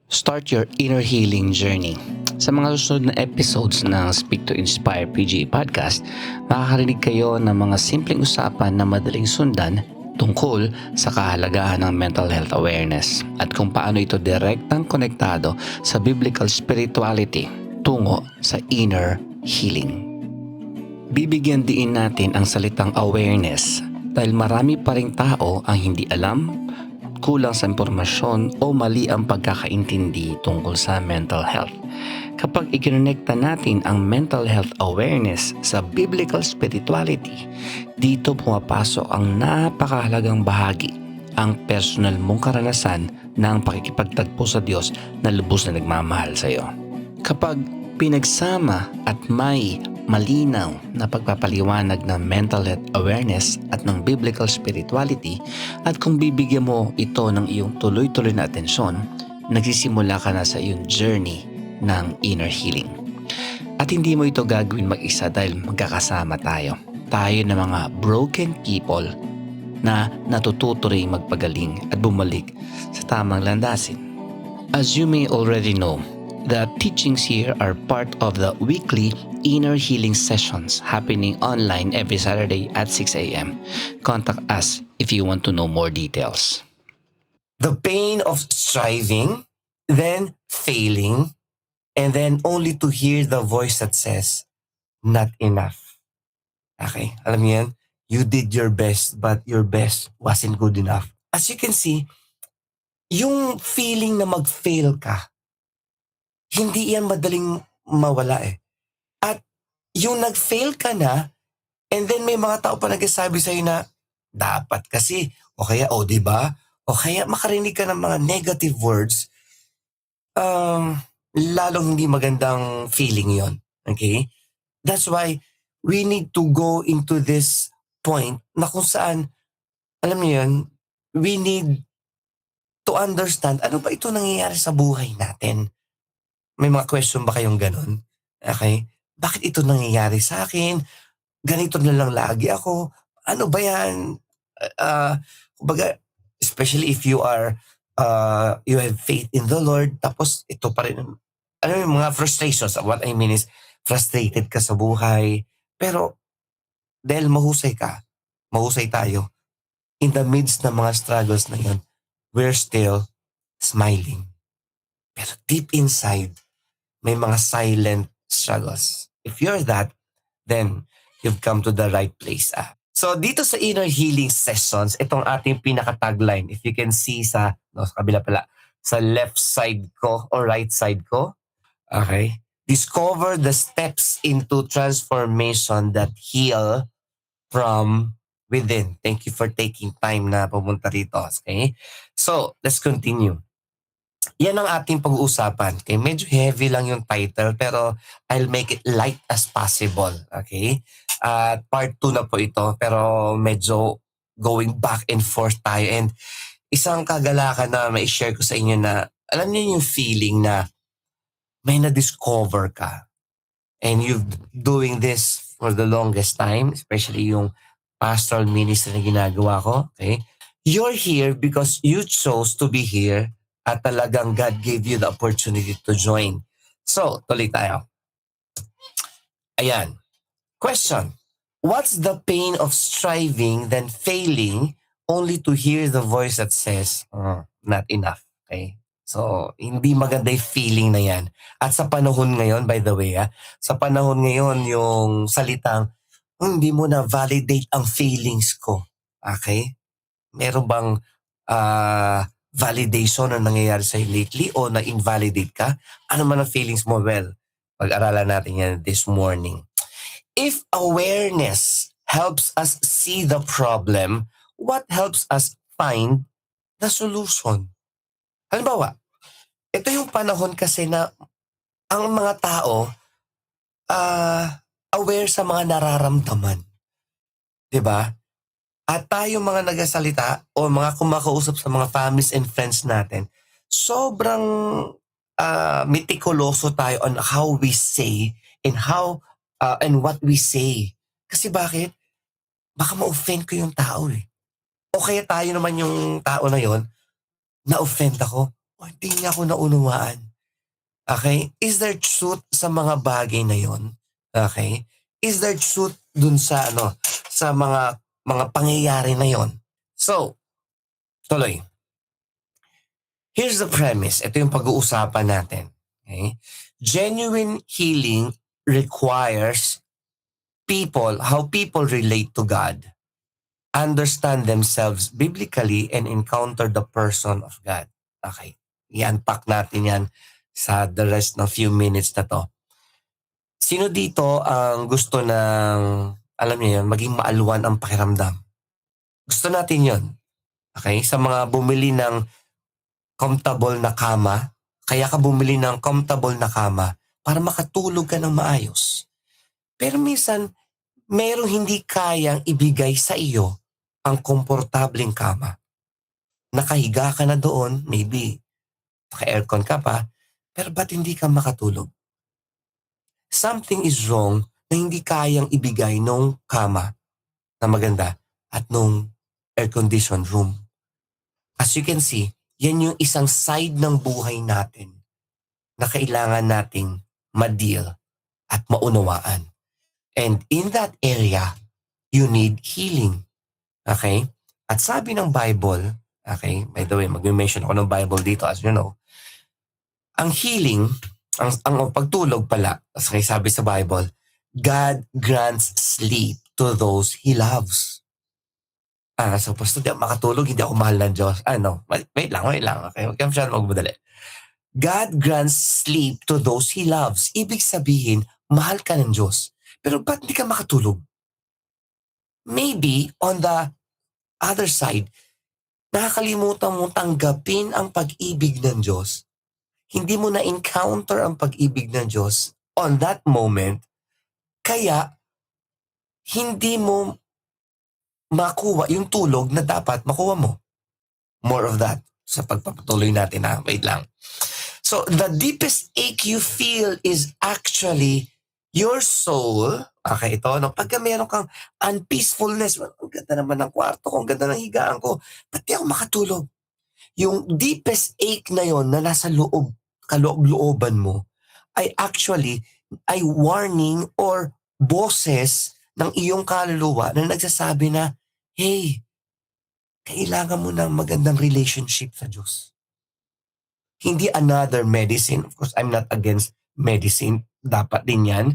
Start your inner healing journey. Sa mga susunod na episodes ng Speak to Inspire PGE Podcast, makakarinig kayo ng mga simpleng usapan na madaling sundan tungkol sa kahalagahan ng mental health awareness at kung paano ito direktang konektado sa biblical spirituality tungo sa inner healing. Bibigyan diin natin ang salitang awareness dahil marami pa ring tao ang hindi alam, kulang sa impormasyon o mali ang pagkakaintindi tungkol sa mental health. Kapag ikinonekta natin ang mental health awareness sa biblical spirituality, dito pumapasok ang napakahalagang bahagi, ang personal mong karanasan ng pakikipagtagpo sa Diyos na lubos na nagmamahal sa iyo. Kapag pinagsama at may malinaw na pagpapaliwanag ng mental health awareness at ng biblical spirituality at kung bibigyan mo ito ng iyong tuloy-tuloy na atensyon, nagsisimula ka na sa iyong journey ng inner healing. At hindi mo ito gagawin mag-isa dahil magkakasama tayo. Tayo na mga broken people na natututo rin magpagaling at bumalik sa tamang landasin. As you may already know, the teachings here are part of the weekly inner healing sessions happening online every Saturday at 6 a.m. Contact us if you want to know more details. The pain of striving, then failing, and then only to hear the voice that says, not enough. Okay, alam mo yan? You did your best, but your best wasn't good enough. As you can see, yung feeling na mag-fail ka, hindi yan madaling mawala eh. At yung nag-fail ka na, and then may mga tao pa nagsasabi sa'yo na, dapat kasi, o kaya, di ba? O kaya makarinig ka ng mga negative words, lalong hindi magandang feeling yon. Okay? That's why we need to go into this point na kung saan, alam niyo yun, we need to understand ano ba ito nangyayari sa buhay natin. May mga question ba kayong ganun? Okay? Bakit ito nangyayari sa akin? Ganito na lang lagi ako. Ano ba yan? Kumbaga, especially if you are, you have faith in the Lord, tapos ito pa rin, ano yung mga frustrations. What I mean is, frustrated ka sa buhay. Pero, dahil mahusay tayo, in the midst ng mga struggles na yun, we're still smiling. Pero deep inside, may mga silent struggles. If you're that, then you've come to the right place. So dito sa inner healing sessions, itong ating pinaka-tagline. If you can see sa kabila pala, sa left side ko or right side ko. Okay? Discover the steps into transformation that heal from within. Thank you for taking time na pumunta rito. Okay? So, let's continue. Yan ang ating pag-uusapan. Okay? Medyo heavy lang yung title pero I'll make it light as possible. Okay? Part 2 na po ito pero medyo going back and forth tayo. And isang kagalakan na ma-share ko sa inyo na alam niyo yung feeling na may na-discover ka and you've doing this for the longest time, especially yung pastoral ministry na ginagawa ko. Okay? You're here because you chose to be here at talagang God gave you the opportunity to join. So, tuloy tayo. Ayan. Question. What's the pain of striving then failing only to hear the voice that says, not enough? Okay? So, hindi maganda yung feeling na yan. At sa panahon ngayon, by the way, sa panahon ngayon, yung salitang, hindi mo na validate ang feelings ko. Okay? Meron bang validation na nangyayari sa'yo lately o na-invalidate ka? Ano man ang feelings mo? Well, pag-aralan natin yan this morning. If awareness helps us see the problem, what helps us find the solution? Halimbawa, ito yung panahon kasi na ang mga tao aware sa mga nararamdaman. 'Di ba? At tayo mga nagasalita o mga kumakausap sa mga families and friends natin, sobrang meticuloso tayo on how we say and how and what we say. Kasi bakit? Baka ma-offend ko yung tao eh. O kaya tayo naman yung tao na yon, na-offend ako. o hindi niya ako naunawaan. Okay? Is there truth sa mga bagay na yon? Okay? Is there truth dun sa sa mga pangyayari na yon? So, tuloy. Here's the premise. Ito yung pag-uusapan natin. Okay? Genuine healing requires how people relate to God, understand themselves biblically, and encounter the person of God. Okay. I-unpack natin yan sa the rest ng few minutes na to. Sino dito ang gusto ng, alam niyo yun, maging maalwan ang pakiramdam? Gusto natin yun. Okay? Sa mga bumili ng comfortable na kama, kaya ka bumili ng comfortable na kama para makatulog ka ng maayos. Pero minsan, merong hindi kayang ibigay sa iyo ang komportableng kama. Nakahiga ka na doon, maybe naka-aircon ka pa, pero ba't hindi ka makatulog? Something is wrong na hindi kayang ibigay nung kama na maganda at nung air-conditioned room. As you can see, yan yung isang side ng buhay natin na kailangan nating ma-deal at maunawaan. And in that area, you need healing. Okay? At sabi ng Bible, okay, by the way, mag-mention ako ng Bible dito as you know, ang healing, ang pagtulog pala, okay, sabi sa Bible, God grants sleep to those He loves. So basta di ako makatulog, hindi ako mahal ng Diyos. Wait lang. Okay, huwag ka masyadong magmadali. God grants sleep to those He loves. Ibig sabihin, mahal ka ng Diyos. Pero ba't hindi ka makatulog? Maybe, on the other side, nakakalimutan mo tanggapin ang pag-ibig ng Diyos. Hindi mo na-encounter ang pag-ibig ng Diyos on that moment, kaya hindi mo makuha yung tulog na dapat makuha mo. More of that sa pagpapatuloy natin na. Wait lang. So, the deepest ache you feel is actually your soul. Okay, ito. Pagka meron kang unpeacefulness, ang ganda naman ng kwarto ko, ang ganda ng higaan ko, ba't di ako makatulog? Yung deepest ache na yon na nasa kaloob-looban mo, ay warning or boses ng iyong kaluluwa na nagsasabi na, hey, kailangan mo ng magandang relationship sa Diyos. Hindi another medicine. Of course, I'm not against medicine. Dapat din yan.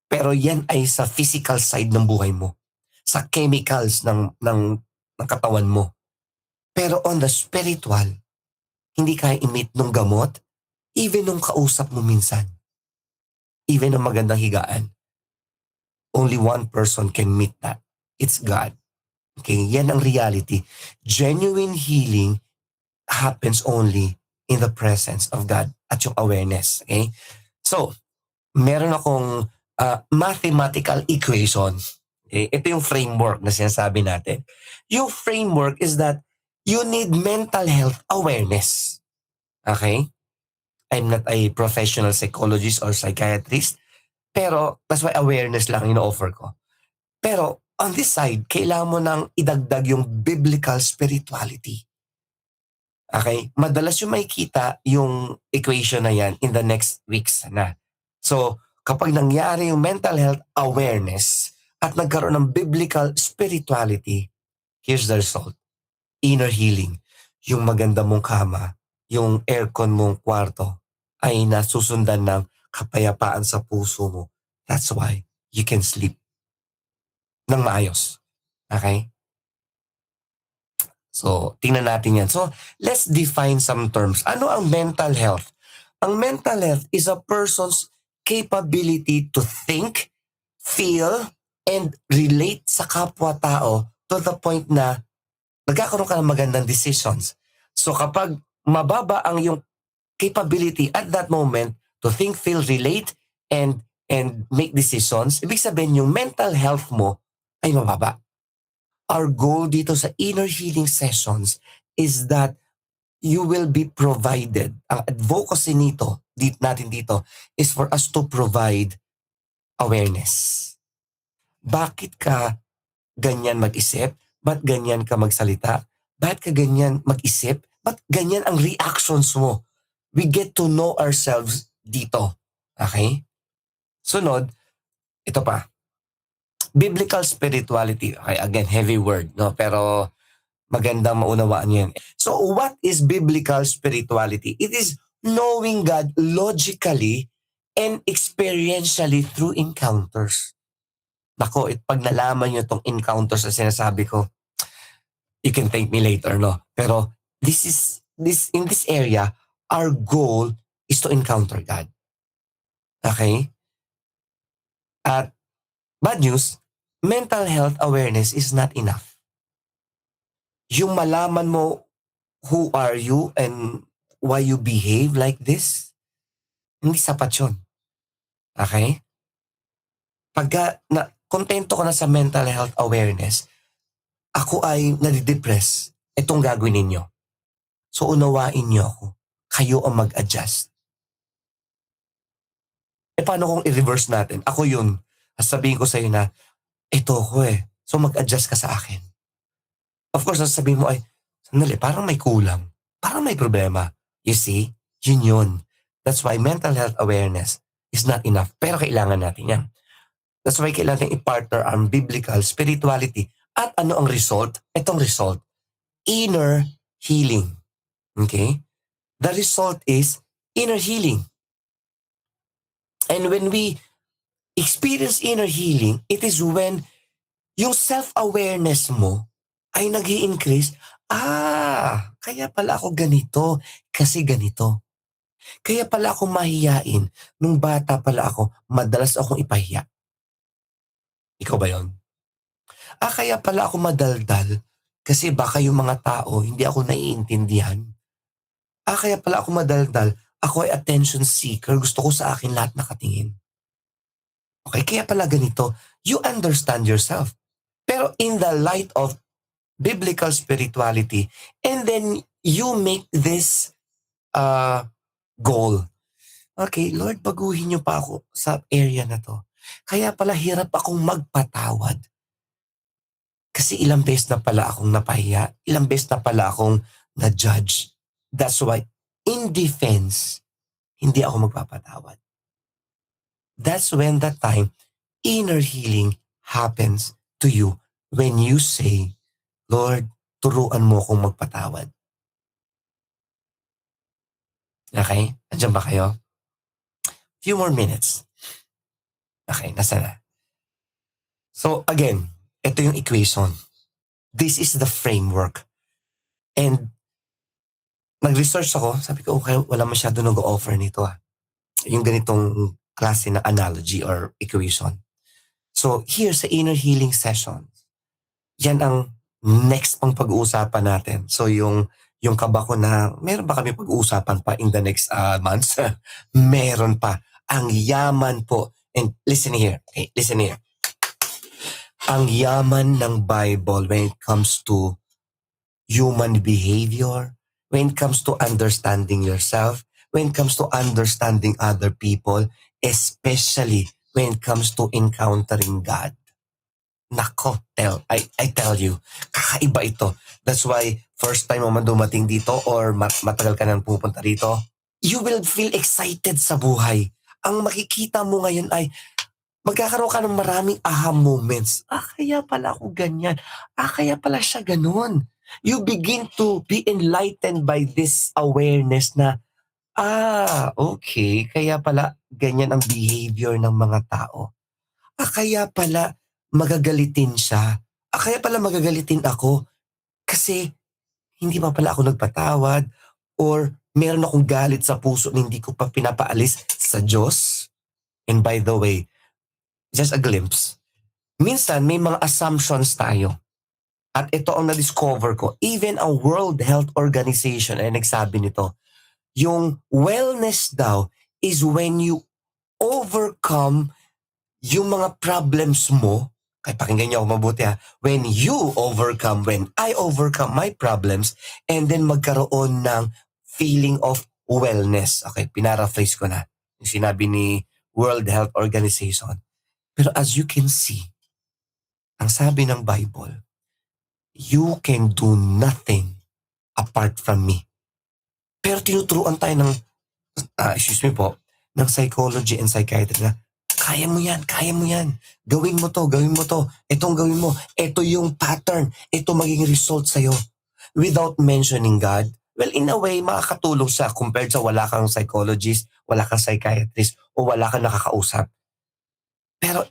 Pero yan ay sa physical side ng buhay mo. Sa chemicals ng katawan mo. Pero on the spiritual, hindi kaya imit ng gamot, even nung kausap mo minsan. Even ang magandang higaan. Only one person can meet that. It's God. Okay, yan ang reality. Genuine healing happens only in the presence of God at yung awareness. Okay? So, meron akong mathematical equation. Okay? Ito yung framework na sinasabi natin. Yung framework is that you need mental health awareness. Okay? I'm not a professional psychologist or psychiatrist, pero that's why awareness lang ino-offer ko. Pero on this side, kailangan mo nang idagdag yung biblical spirituality. Okay? Madalas yung makikita yung equation na yan in the next weeks na. So, kapag nangyari yung mental health awareness at nagkaroon ng biblical spirituality, here's the result. Inner healing. Yung maganda mong kama, yung aircon mong kwarto ay nasusundan ng kapayapaan sa puso mo. That's why you can sleep ng maayos. Okay? So, tingnan natin yan. So, let's define some terms. Ano ang mental health? Ang mental health is a person's capability to think, feel, and relate sa kapwa-tao to the point na nagkakaroon ka ng magandang decisions. So, kapag mababa ang yung capability at that moment to think, feel, relate, and make decisions, ibig sabihin yung mental health mo ay mababa. Our goal dito sa inner healing sessions is that you will be provided. Ang advocacy natin dito is for us to provide awareness. Bakit ka ganyan mag-isip? Ba't ganyan ka magsalita? Bakit ka ganyan mag-isip? Ba't ganyan ang reactions mo? We get to know ourselves dito. Okay? Sunod, ito pa. Biblical spirituality. Okay, again, heavy word, no? Pero magandang maunawaan yan. So, what is biblical spirituality? It is knowing God logically and experientially through encounters. Nako, pag nalaman nyo itong encounters na sinasabi ko, you can thank me later, no? Pero in this area, our goal is to encounter God. Okay? At bad news, mental health awareness is not enough. Yung malaman mo who are you and why you behave like this, hindi sapat yun. Okay? Kontento ko na sa mental health awareness, ako ay nadidepress, itong gagawin ninyo. So unawain niyo ako. Kayo ang mag-adjust. Paano kung i-reverse natin? Ako yun. Sabihin ko sa'yo na, ito ko eh. So mag-adjust ka sa akin. Of course, sasabihin mo ay, sandali, parang may kulang. Parang may problema. You see? Yun. That's why mental health awareness is not enough. Pero kailangan natin yan. That's why kailangan natin i-partner ang biblical spirituality. At ano ang result? Itong result, inner healing. Okay? The result is inner healing. And when we experience inner healing, it is when yung self-awareness mo ay nag-i-increase. Kaya pala ako ganito kasi ganito. Kaya pala ako mahiyain. Nung bata pala ako, madalas akong ipahiya. Ikaw ba yon? Kaya pala ako madaldal kasi baka yung mga tao hindi ako naiintindihan. Kaya pala ako madaldal, ako ay attention seeker, gusto ko sa akin lahat nakatingin. Okay, kaya pala ganito, you understand yourself. Pero in the light of biblical spirituality, and then you make this goal. Okay, Lord, baguhin niyo pa ako sa area na to. Kaya pala hirap akong magpatawad. Kasi ilang beses na pala akong napahiya, ilang beses na pala akong na-judge. That's why, in defense, hindi ako magpapatawad. That's when that time, inner healing happens to you when you say, Lord, turuan mo akong magpatawad. Okay? Andiyan ba kayo? Few more minutes. Okay, nasa na? So again, ito yung equation. This is the framework. And nag-research ako, sabi ko, okay, wala masyado nag-offer nito. Yung ganitong klase na analogy or equation. So here sa inner healing session, yan ang next pang pag-uusapan natin. So yung kaba ko na, meron ba kami pag-uusapan pa in the next months? Meron pa. Ang yaman po. And listen here. Okay, listen here. Ang yaman ng Bible when it comes to human behavior, when it comes to understanding yourself, when it comes to understanding other people, especially when it comes to encountering God. Nako, I tell you, kakaiba ito. That's why first time mo man dumating dito or matagal ka nang pupunta dito, you will feel excited sa buhay. Ang makikita mo ngayon ay magkakaroon ka ng maraming aha moments. Kaya pala ako ganyan. Kaya pala siya ganun. You begin to be enlightened by this awareness na, okay, kaya pala ganyan ang behavior ng mga tao. Kaya pala magagalitin siya. Kaya pala magagalitin ako kasi hindi pa pala ako nagpatawad or meron akong galit sa puso na hindi ko pa pinapaalis sa Diyos. And by the way, just a glimpse. Minsan, may mga assumptions tayo. At ito ang na-discover ko. Even ang World Health Organization ay nagsabi nito. Yung wellness daw is when you overcome yung mga problems mo. Kaya pakinggan niyo ako mabuti ha. When I overcome my problems, and then magkaroon ng feeling of wellness. Okay, pinaraphrase ko na. Yung sinabi ni World Health Organization. Pero as you can see, ang sabi ng Bible, you can do nothing apart from me. Pero tinuturuan tayo ng, excuse me po, ng psychology and psychiatry na, kaya mo yan, kaya mo yan. Gawin mo to, gawin mo to. Itong gawin mo. Ito yung pattern. Ito magiging result sa'yo. Without mentioning God, well, in a way, makakatulong siya compared sa wala kang psychologist, wala kang psychiatrist, o wala kang nakakausap. Pero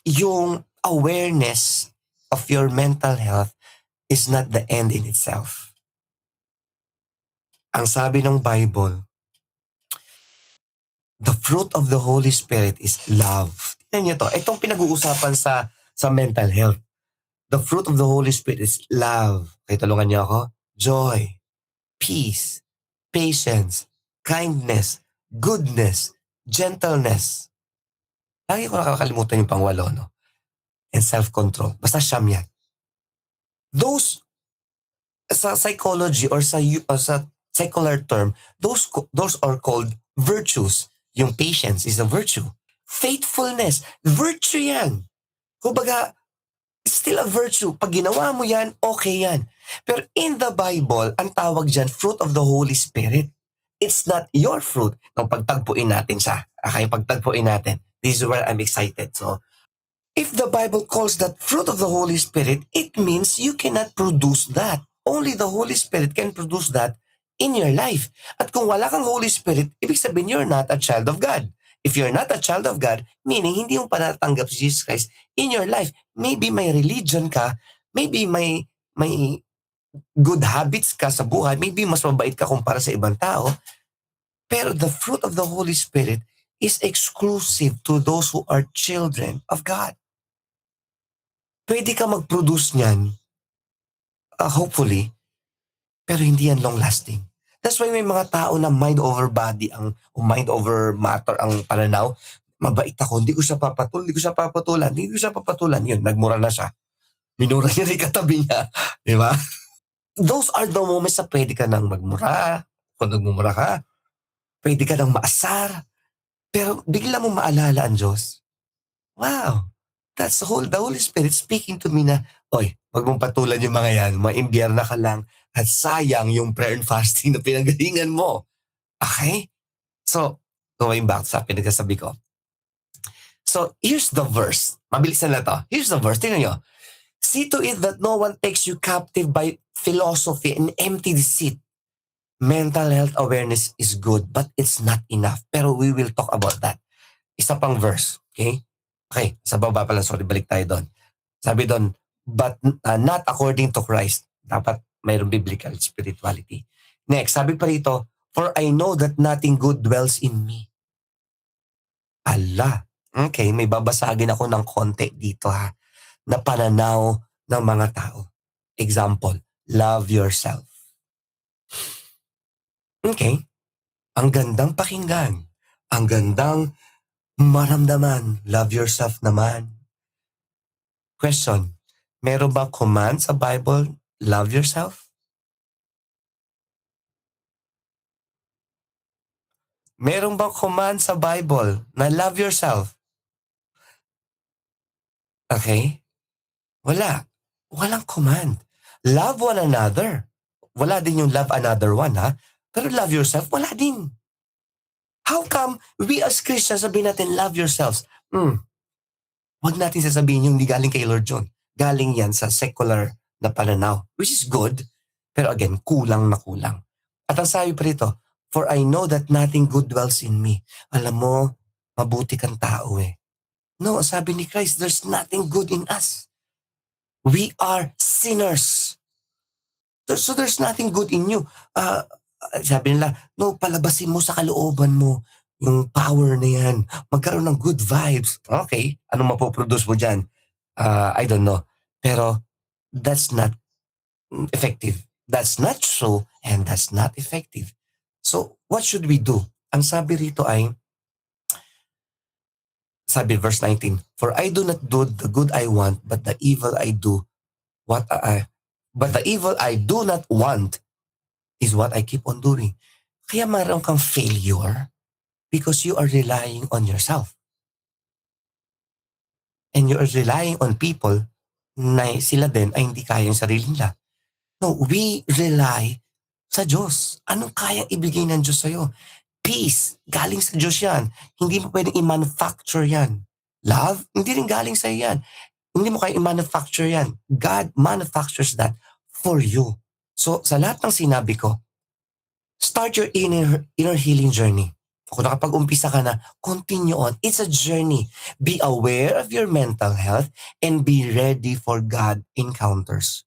yung awareness of your mental health is not the end in itself. Ang sabi ng Bible, the fruit of the Holy Spirit is love. Tingnan niyo to. Itong pinag-uusapan sa mental health. The fruit of the Holy Spirit is love. Okay, tulungan niyo ako. Joy, peace, patience, kindness, goodness, gentleness. Lagi ko nakakalimutan yung pangwalo, no? And self-control. Basta siyam yan. Those, sa psychology or sa secular term, those are called virtues. Yung patience is a virtue. Faithfulness, virtue yan. Kumbaga, still a virtue. Pag ginawa mo yan, okay yan. Pero in the Bible, ang tawag dyan, fruit of the Holy Spirit. It's not your fruit. Nung pagtagpuin natin siya. Okay, pagtagpuin natin. This is where I'm excited. So, if the Bible calls that fruit of the Holy Spirit, it means you cannot produce that. Only the Holy Spirit can produce that in your life. At kung wala kang Holy Spirit, ibig sabihin you're not a child of God. If you're not a child of God, meaning hindi mo pa natatanggap si Jesus Christ in your life. Maybe may religion ka, maybe may good habits ka sa buhay, maybe mas mabait ka kumpara sa ibang tao, pero the fruit of the Holy Spirit is exclusive to those who are children of God. Pwede ka mag-produce niyan, hopefully, pero hindi yan long-lasting. That's why may mga tao na mind over body o mind over matter ang pananaw. Mabait ako, hindi ko siya papatulan. Yun, nagmura na siya. Minura niya rin katabi niya. Di ba? Those are the moments na pwede ka nang magmura. Kung nagmumura ka, pwede ka nang maasar. Pero bigla mo maalala ang Diyos. Wow! That's the Holy Spirit speaking to me na, oy, wag mong patulan yung mga yan, maimbiyerna ka lang, at sayang yung prayer and fasting na pinanggalingan mo. Okay? So, going back sa pinagsasabi ko. So, here's the verse. Mabilis na lang to. Here's the verse. Tingnan nyo. See to it that no one takes you captive by philosophy and empty deceit. Mental health awareness is good, but it's not enough. Pero we will talk about that. Isa pang verse. Okay? Okay, sa baba pala, sorry, balik tayo doon. Sabi doon, but not according to Christ. Dapat mayroong biblical spirituality. Next, sabi pa rito, for I know that nothing good dwells in me. Ala. Okay, may babasagin ako ng konti dito ha, na pananaw ng mga tao. Example, love yourself. Okay, ang gandang pakinggan. Ang gandang maramdaman. Love yourself naman. Question, meron ba command sa Bible, love yourself? Meron bang command sa Bible na love yourself? Okay? Wala. Walang command. Love one another. Wala din yung love another one, ha? Pero love yourself, wala din. How come we as Christians sabihin natin, love yourselves? Huwag natin sasabihin yung hindi galing kay Lord John. Galing yan sa secular na pananaw, which is good, pero again, kulang na kulang. At ang sabi pa rito, for I know that nothing good dwells in me. Alam mo, mabuti kang tao eh. No, sabi ni Christ, there's nothing good in us. We are sinners. So there's nothing good in you. Sabi nila, no, palabasin mo sa kalooban mo yung power na yan. Magkaroon ng good vibes. Okay, anong mapoproduce mo dyan? I don't know. Pero that's not effective. That's not true and that's not effective. So what should we do? Ang sabi rito ay, sabi verse 19, for I do not do the good I want, but the evil I do, but the evil I do not want is what I keep on doing. Kaya mayroon kang failure because you are relying on yourself. And you are relying on people na sila din ay hindi kaya yung sarili nila. No, we rely Sa Diyos. Anong kayang ibigay ng Diyos sa'yo? Peace, galing sa Diyos yan. Hindi mo pwedeng i-manufacture yan. Love, hindi rin galing sa'yo yan. Hindi mo kaya i-manufacture yan. God manufactures that for you. So, sa lahat ng sinabi ko, start your inner healing journey. Kung nakapag-umpisa ka na, continue on. It's a journey. Be aware of your mental health and be ready for God encounters.